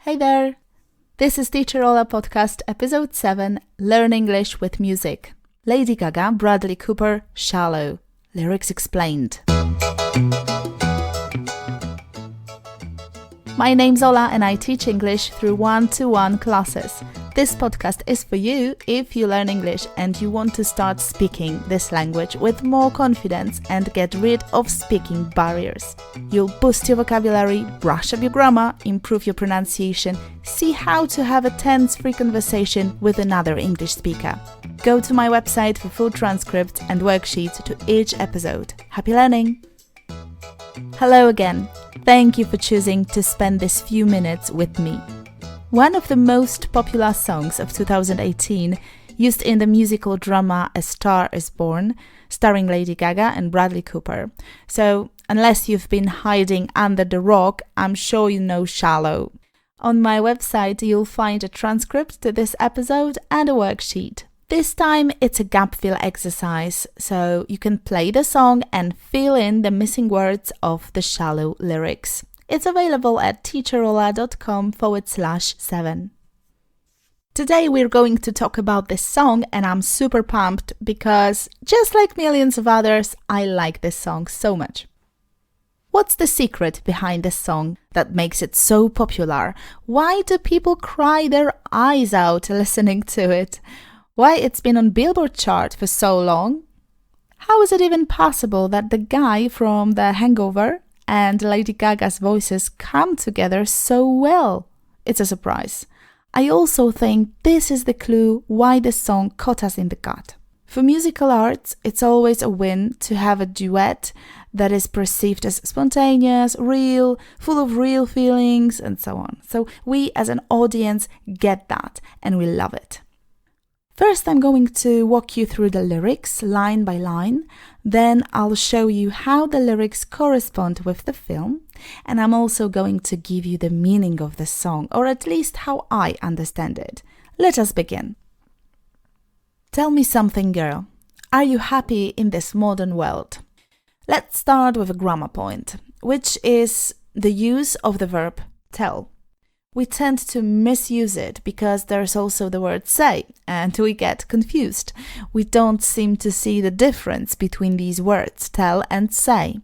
Hey there! This is Teacher Ola Podcast, Episode 7, Learn English with Music. Lady Gaga, Bradley Cooper, Shallow. Lyrics explained. My name's Ola and I teach English through one-to-one classes. This podcast is for you if you learn English and you want to start speaking this language with more confidence and get rid of speaking barriers. You'll boost your vocabulary, brush up your grammar, improve your pronunciation, see how to have a tense-free conversation with another English speaker. Go to my website for full transcripts and worksheets to each episode. Happy learning! Hello again. Thank you for choosing to spend this few minutes with me. One of the most popular songs of 2018, used in the musical drama A Star is Born, starring Lady Gaga and Bradley Cooper. So, unless you've been hiding under the rock, I'm sure you know Shallow. On my website, you'll find a transcript to this episode and a worksheet. This time, it's a gap fill exercise, so you can play the song and fill in the missing words of the Shallow lyrics. It's available at teacherola.com/7. Today we're going to talk about this song and I'm super pumped because, just like millions of others, I like this song so much. What's the secret behind this song that makes it so popular? Why do people cry their eyes out listening to it? Why it's been on Billboard chart for so long? How is it even possible that the guy from The Hangover and Lady Gaga's voices come together so well? It's a surprise. I also think this is the clue why this song caught us in the gut. For musical arts, it's always a win to have a duet that is perceived as spontaneous, real, full of real feelings, and so on. So we as an audience get that and we love it. First, I'm going to walk you through the lyrics line by line. Then I'll show you how the lyrics correspond with the film. And I'm also going to give you the meaning of the song, or at least how I understand it. Let us begin. Tell me something, girl. Are you happy in this modern world? Let's start with a grammar point, which is the use of the verb tell. We tend to misuse it because there's also the word say, and we get confused. We don't seem to see the difference between these words, tell and say.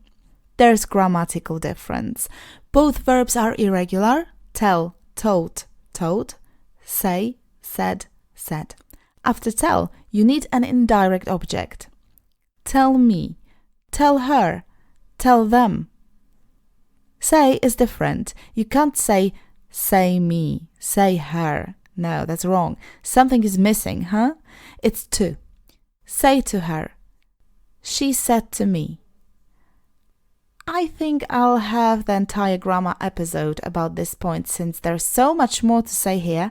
There's grammatical difference. Both verbs are irregular. Tell, told, told. Say, said, said. After tell, you need an indirect object. Tell me, tell her, tell them. Say is different. You can't say me, say her. No, that's wrong. Something is missing, huh? It's to. Say to her. She said to me. I think I'll have the entire grammar episode about this point since there's so much more to say here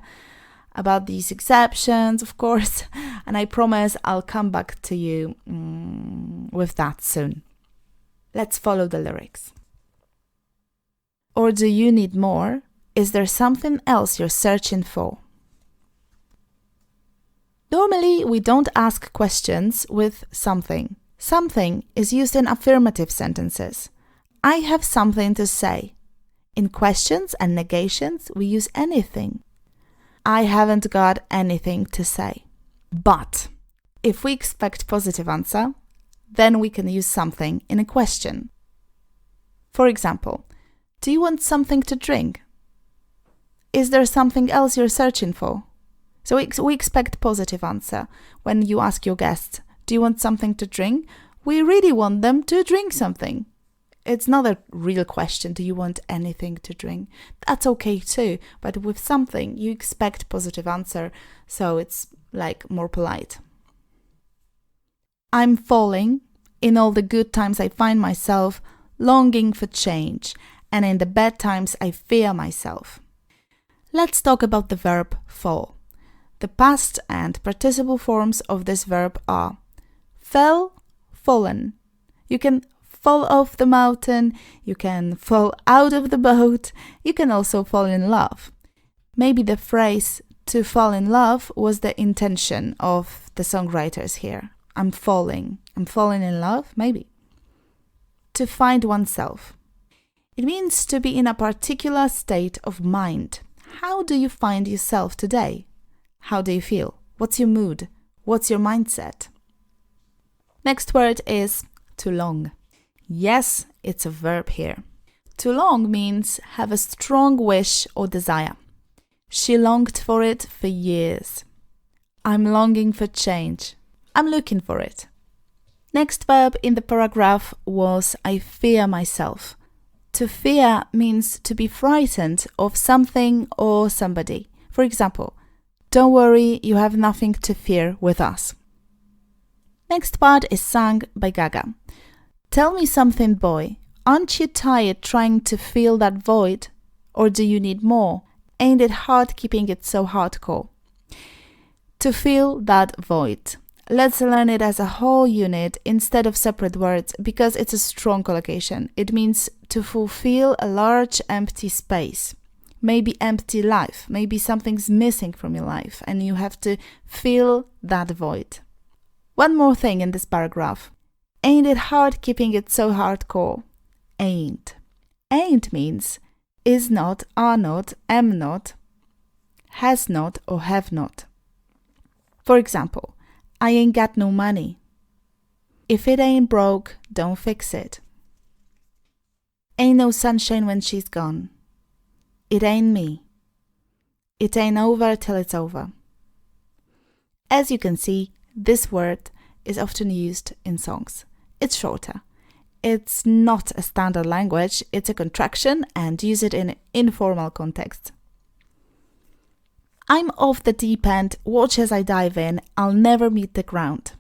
about these exceptions, of course, and I promise I'll come back to you with that soon. Let's follow the lyrics. Or do you need more? Is there something else you're searching for? Normally, we don't ask questions with something. Something is used in affirmative sentences. I have something to say. In questions and negations, we use anything. I haven't got anything to say. But if we expect positive answer, then we can use something in a question. For example, do you want something to drink? Is there something else you're searching for? So we expect positive answer. When you ask your guests, do you want something to drink? We really want them to drink something. It's not a real question, do you want anything to drink? That's okay too, but with something you expect positive answer, so it's like more polite. I'm falling. In all the good times I find myself longing for change, and in the bad times I fear myself. Let's talk about the verb fall. The past and participle forms of this verb are fell, fallen. You can fall off the mountain, you can fall out of the boat, you can also fall in love. Maybe the phrase to fall in love was the intention of the songwriters here. I'm falling in love, maybe. To find oneself. It means to be in a particular state of mind, how do you find yourself today? How do you feel? What's your mood? What's your mindset? Next word is to long. Yes, it's a verb here. To long means have a strong wish or desire. She longed for it for years. I'm longing for change. I'm looking for it. Next verb in the paragraph was I fear myself. To fear means to be frightened of something or somebody. For example, don't worry, you have nothing to fear with us. Next part is sung by Gaga. Tell me something, boy. Aren't you tired trying to fill that void? Or do you need more? Ain't it hard keeping it so hardcore? To fill that void. Let's learn it as a whole unit instead of separate words because it's a strong collocation. It means to fulfill a large empty space. Maybe empty life. Maybe something's missing from your life and you have to fill that void. One more thing in this paragraph. Ain't it hard keeping it so hardcore? Ain't. Ain't means is not, are not, am not, has not or have not. For example, I ain't got no money. If it ain't broke, don't fix it. Ain't no sunshine when she's gone. It ain't me. It ain't over till it's over. As you can see, this word is often used in songs. It's shorter. It's not a standard language, it's a contraction and use it in informal context. I'm off the deep end, watch as I dive in, I'll never meet the ground.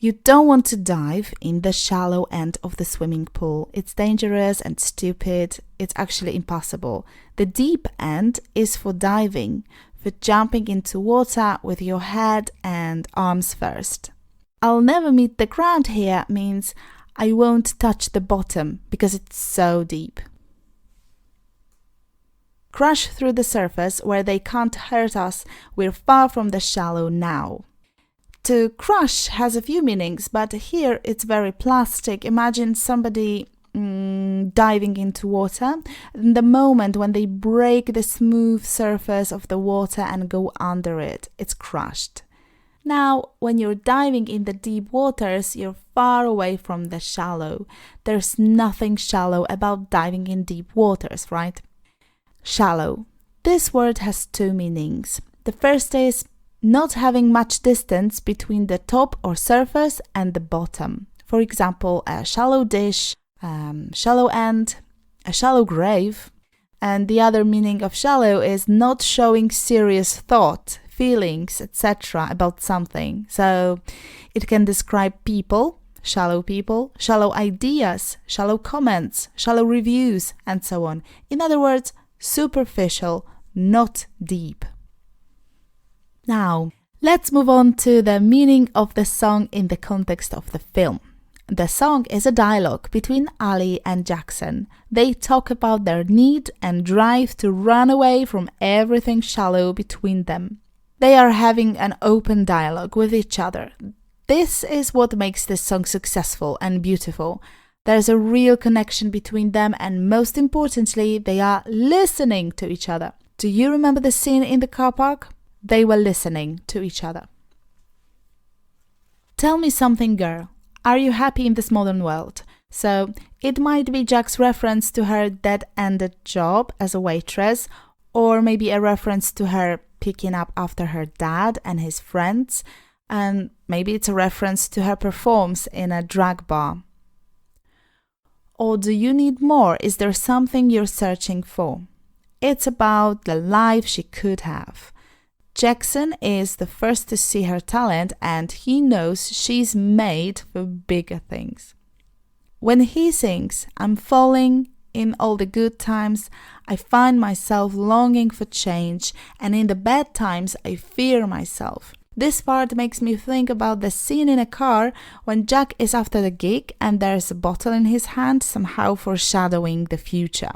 You don't want to dive in the shallow end of the swimming pool. It's dangerous and stupid, it's actually impossible. The deep end is for diving, for jumping into water with your head and arms first. I'll never meet the ground here means I won't touch the bottom because it's so deep. Crash through the surface where they can't hurt us, we're far from the shallow now. To crush has a few meanings, but here it's very plastic. Imagine somebody diving into water. In the moment when they break the smooth surface of the water and go under it, it's crushed. Now, when you're diving in the deep waters, you're far away from the shallow. There's nothing shallow about diving in deep waters, right? Shallow. This word has two meanings. The first is not having much distance between the top or surface and the bottom. For example, a shallow dish, shallow end, a shallow grave. And the other meaning of shallow is not showing serious thought, feelings, etc. about something. So it can describe people, shallow ideas, shallow comments, shallow reviews, and so on. In other words, superficial, not deep. Now, let's move on to the meaning of the song in the context of the film. The song is a dialogue between Ali and Jackson. They talk about their need and drive to run away from everything shallow between them. They are having an open dialogue with each other. This is what makes this song successful and beautiful. There's a real connection between them and most importantly, they are listening to each other. Do you remember the scene in the car park? They were listening to each other. Tell me something, girl. Are you happy in this modern world? So it might be Jack's reference to her dead-ended job as a waitress, or maybe a reference to her picking up after her dad and his friends, and maybe it's a reference to her performance in a drag bar. Or do you need more? Is there something you're searching for? It's about the life she could have. Jackson is the first to see her talent and he knows she's made for bigger things. When he sings, I'm falling in all the good times, I find myself longing for change, and in the bad times I fear myself. This part makes me think about the scene in a car when Jack is after the gig and there's a bottle in his hand, somehow foreshadowing the future.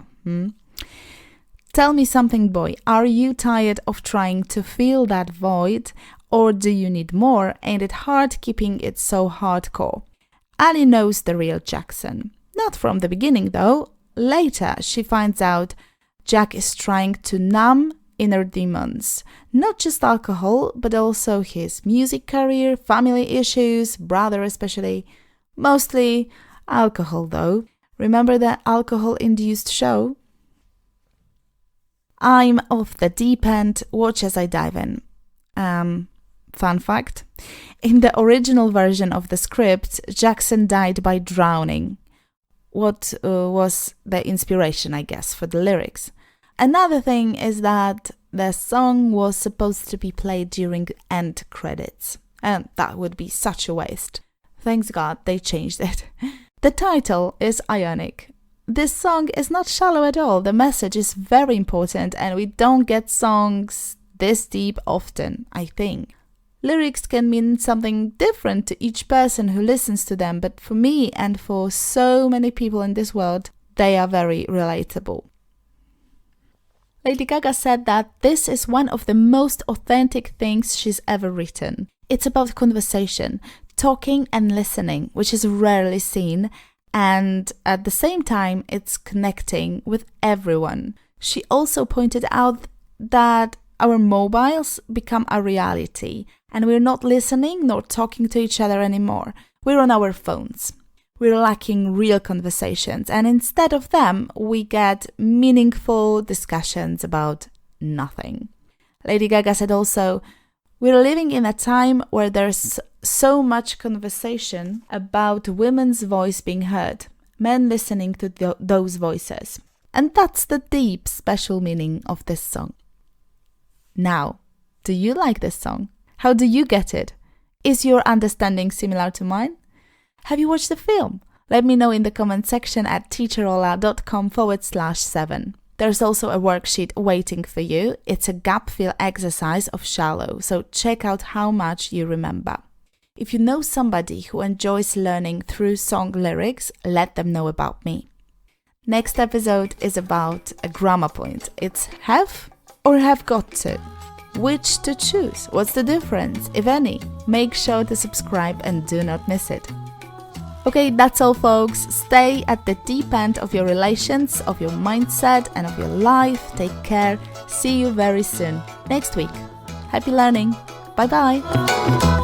Tell me something, boy. Are you tired of trying to fill that void? Or do you need more? Ain't it hard keeping it so hardcore? Ali knows the real Jackson. Not from the beginning, though. Later, she finds out Jack is trying to numb inner demons. Not just alcohol, but also his music career, family issues, brother especially. Mostly alcohol though. Remember that alcohol-induced show? I'm off the deep end, watch as I dive in. Fun fact, in the original version of the script, Jackson died by drowning. What was the inspiration, I guess, for the lyrics. Another thing is that the song was supposed to be played during end credits, and that would be such a waste. Thanks God they changed it. The title is ironic. This song is not shallow at all. The message is very important, and we don't get songs this deep often, I think. Lyrics can mean something different to each person who listens to them, but for me and for so many people in this world, they are very relatable. Lady Gaga said that this is one of the most authentic things she's ever written. It's about conversation, talking and listening, which is rarely seen, and at the same time, it's connecting with everyone. She also pointed out that our mobiles become a reality, and we're not listening nor talking to each other anymore. We're on our phones. We're lacking real conversations, and instead of them, we get meaningful discussions about nothing. Lady Gaga said also, we're living in a time where there's so much conversation about women's voice being heard, men listening to those voices. And that's the deep, special meaning of this song. Now, do you like this song? How do you get it? Is your understanding similar to mine? Have you watched the film? Let me know in the comment section at teacherola.com/7. There's also a worksheet waiting for you. It's a gap fill exercise of Shallow, so check out how much you remember. If you know somebody who enjoys learning through song lyrics, let them know about me. Next episode is about a grammar point. It's have or have got to. Which to choose? What's the difference, if any? Make sure to subscribe and do not miss it. Okay, that's all folks. Stay at the deep end of your relations, of your mindset and of your life. Take care. See you very soon. Next week. Happy learning. Bye bye.